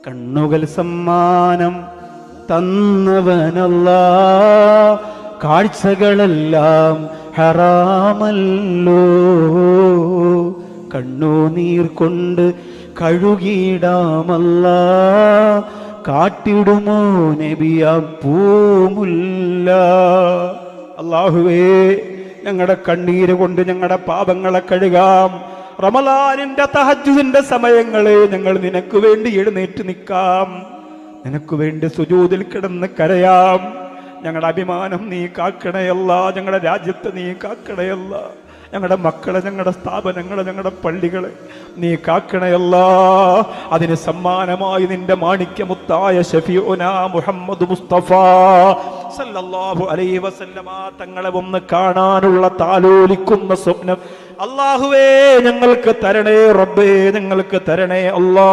കണ്ണുകൾ സമ്മാനം തന്നവനല്ലാ, കാഴ്ചകളെല്ലാം ഹറാമല്ലോ. കണ്ണുനീർ കൊണ്ട് കഴുകിയിടാമല്ലാ, കാട്ടിടുമോ നബിയാം പൂമുല്ല. അല്ലാഹുവേ, ഞങ്ങളുടെ കണ്ണീര് കൊണ്ട് ഞങ്ങളുടെ പാപങ്ങളെ കഴുകാം. റമളാനിന്റെ തഹജ്ജുദിന്റെ സമയങ്ങളെ ഞങ്ങൾ നിനക്ക് വേണ്ടി എഴുന്നേറ്റ് നിൽക്കാം, നിനക്ക് വേണ്ടി സുജൂദിൽ കിടന്ന് കരയാം. ഞങ്ങളുടെ അഭിമാനം നീ കാക്കണയല്ല, ഞങ്ങളുടെ രാജ്യത്തെ നീ കാക്കണയല്ല, ഞങ്ങളുടെ മക്കളെ, ഞങ്ങളുടെ സ്ഥാപനങ്ങളെ, ഞങ്ങളുടെ പള്ളികളെ നീ കാക്കണയല്ല. അതിന് സമ്മാനമായി നിന്റെ മാണിക്യമുത്തായ ശഫീഉനാ മുഹമ്മദ് മുസ്തഫ സല്ലല്ലാഹു അലൈഹി വസല്ലമ തങ്ങളെ ഒന്ന് കാണാനുള്ള താലോലിക്കുന്ന സ്വപ്നം അല്ലാഹുവേ ഞങ്ങൾക്ക് തരണേ റബ്ബേ, ഞങ്ങൾക്ക് തരണേ അല്ലാ.